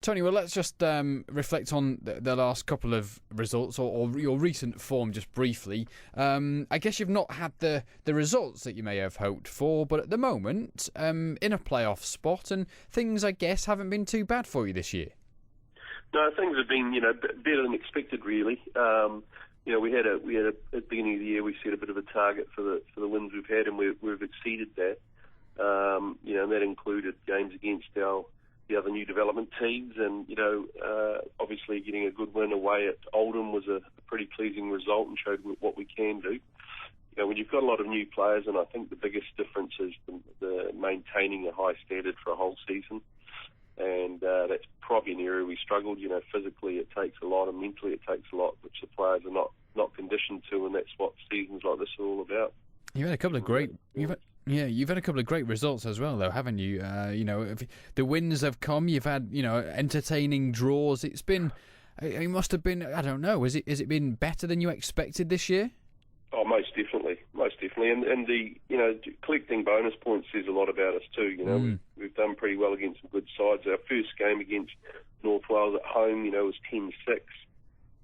Tony, well, let's just reflect on the last couple of results or your recent form just briefly. I guess you've not had the results that you may have hoped for, but at the moment, in a playoff spot, and things, I guess, haven't been too bad for you this year. No, things have been, better than expected, really. We had at the beginning of the year, we set a bit of a target for the wins we've had, and we've exceeded that. And that included games against the other new development teams, and obviously getting a good win away at Oldham was a pretty pleasing result and showed what we can do. When you've got a lot of new players, and I think the biggest difference is the maintaining a high standard for a whole season, and that's probably an area we struggled. Physically it takes a lot, and mentally it takes a lot, which the players are not conditioned to, and that's what seasons like this are all about. You've had a couple of great. You've had a couple of great results as well, though, haven't you? The wins have come. You've had, entertaining draws. It's been. It must have been. I don't know. Has it been better than you expected this year? Oh, most definitely, and the collecting bonus points says a lot about us too. We've done pretty well against some good sides. Our first game against North Wales at home, was 10-6.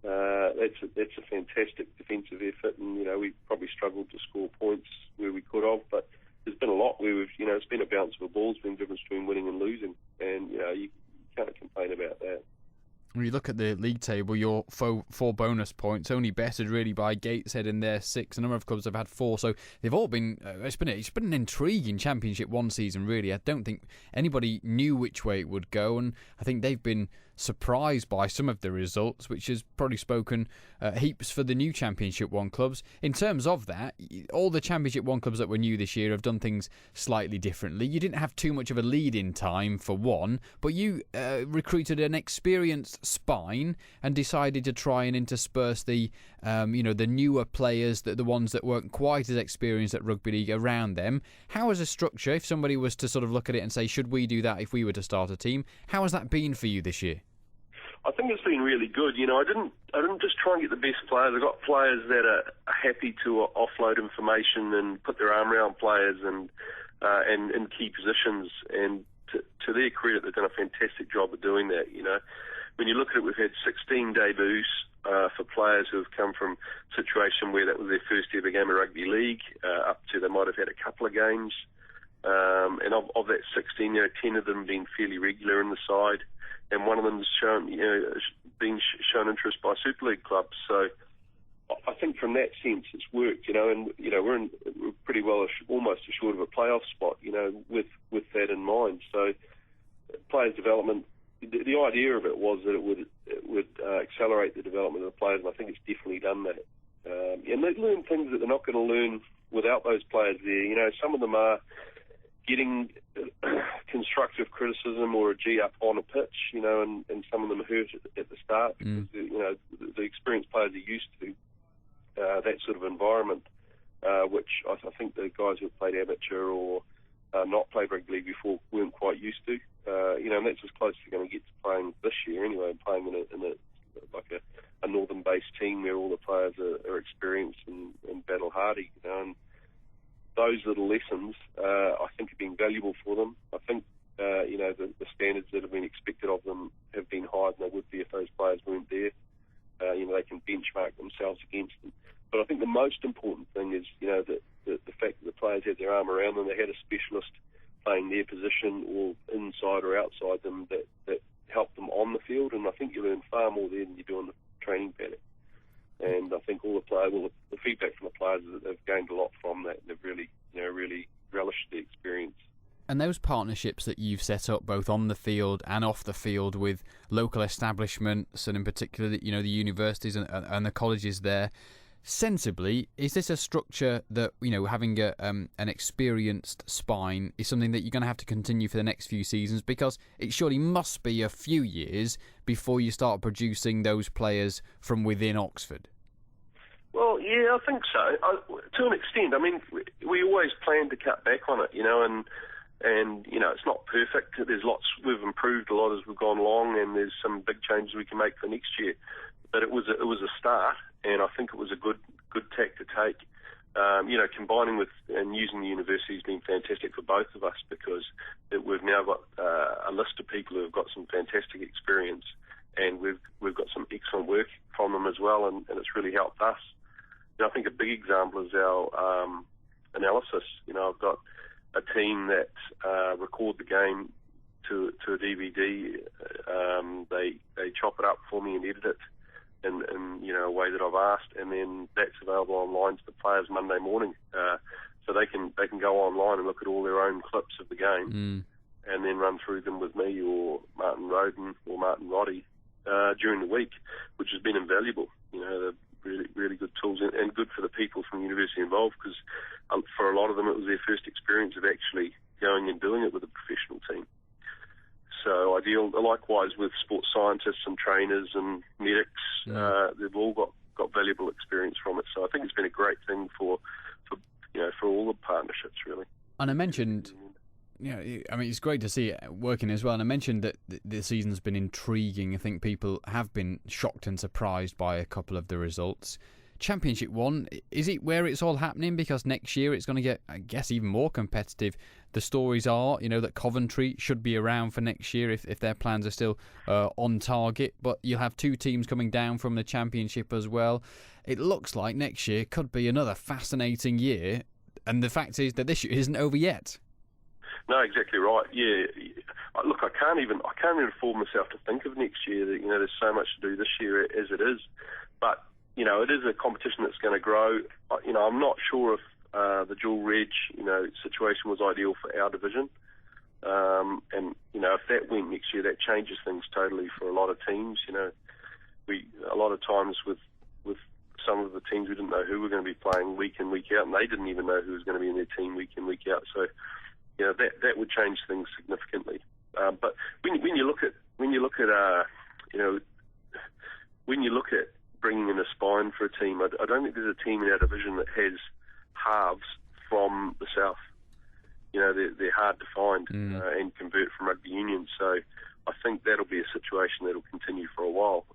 That's a fantastic defensive effort, and we probably struggled to score points where we could have, but there's been a lot where we've, it's been a bounce of a ball. It's been the difference between winning and losing, and you can't complain about that. When you look at the league table, your 4 bonus points only bettered really by Gateshead in their 6. A number of clubs have had 4, so they've all been. It's been an intriguing Championship 1 season. Really, I don't think anybody knew which way it would go, and I think they've been surprised by some of the results, which has probably spoken heaps for the new Championship 1 clubs. In terms of that, all the Championship 1 clubs that were new this year have done things slightly differently. You didn't have too much of a lead in time for one, but you recruited an experienced spine and decided to try and intersperse the newer players, the ones that weren't quite as experienced at rugby league around them. How as a structure, if somebody was to sort of look at it and say, should we do that if we were to start a team, how has that been for you this year? I think it's been really good. I didn't just try and get the best players. I got players that are happy to offload information and put their arm around players and in key positions. And to their credit, they've done a fantastic job of doing that. When you look at it, we've had 16 debuts for players who have come from a situation where that was their first ever game of rugby league, up to they might have had a couple of games. And of that 16, 10 of them have been fairly regular in the side, and one of them's been shown interest by Super League clubs. So I think from that sense it's worked, and we're pretty well almost assured of a playoff spot, with that in mind. So players' development, the idea of it was that it would accelerate the development of the players, and I think it's definitely done that. And they learn things that they're not going to learn without those players there. Some of them are getting constructive criticism or a G up on a pitch, and some of them hurt at the start because the experienced players are used to that sort of environment, which I think the guys who have played amateur or not played rugby league before weren't quite used to. And that's as close as they're going to get to playing this year anyway, playing in a northern-based team where all the players are experienced and battle hardy, and those little lessons, I think, have been valuable for them. I think, the standards that have been expected of them have been higher than they would be if those players weren't there. They can benchmark themselves against them. But I think the most important thing is, the fact that the players had their arm around them, they had a specialist playing their position or inside or outside them that helped them on the field. And I think you learn far more there than you do on the training paddock. And I think all the feedback from the players is that they've gained a lot from that, and they've really relished the experience. And those partnerships that you've set up both on the field and off the field with local establishments, and in particular, the universities and the colleges there, sensibly, is this a structure that, having an experienced spine is something that you're going to have to continue for the next few seasons? Because it surely must be a few years before you start producing those players from within Oxford. Well, yeah, I think so. To an extent. I mean, we always plan to cut back on it, and it's not perfect. There's lots we've improved a lot as we've gone along, and there's some big changes we can make for next year. But it was a start, and I think it was a good tack to take. combining with and using the university has been fantastic for both of us, because we've now got a list of people who have got some fantastic experience, and we've got some excellent work from them as well, and it's really helped us. I think a big example is our analysis. I've got a team that record the game to a DVD. They chop it up for me and edit it in a way that I've asked, and then that's available online to the players Monday morning, so they can go online and look at all their own clips of the game, and then run through them with me or Martin Roden or Martin Roddy during the week, which has been invaluable. They're really, really good tools, and good for the people from the university involved, because for a lot of them it was their first experience of actually going and doing it with a professional team. So ideal. Likewise with sports scientists and trainers and medics, they've all got valuable experience from it. So I think it's been a great thing for all the partnerships, really. And I mentioned, it's great to see it working as well. And I mentioned that the season's been intriguing. I think people have been shocked and surprised by a couple of the results. Championship 1, is it where it's all happening? Because next year it's going to get, I guess, even more competitive. The stories are, that Coventry should be around for next year if their plans are still on target. But you'll have 2 teams coming down from the Championship as well. It looks like next year could be another fascinating year. And the fact is that this year isn't over yet. No, exactly right. Yeah, look, I can't even afford myself to think of next year. That there's so much to do this year as it is, but it is a competition that's going to grow. I'm not sure if the dual reg situation was ideal for our division, and if that went next year, that changes things totally for a lot of teams. A lot of times with some of the teams, we didn't know who were going to be playing week in, week out, and they didn't even know who was going to be in their team week in, week out. So that would change things significantly. But when you look at bringing in a spine for a team, I don't think there's a team in our division that has halves from the south. They're hard to find and convert from rugby union. So I think that'll be a situation that'll continue for a while.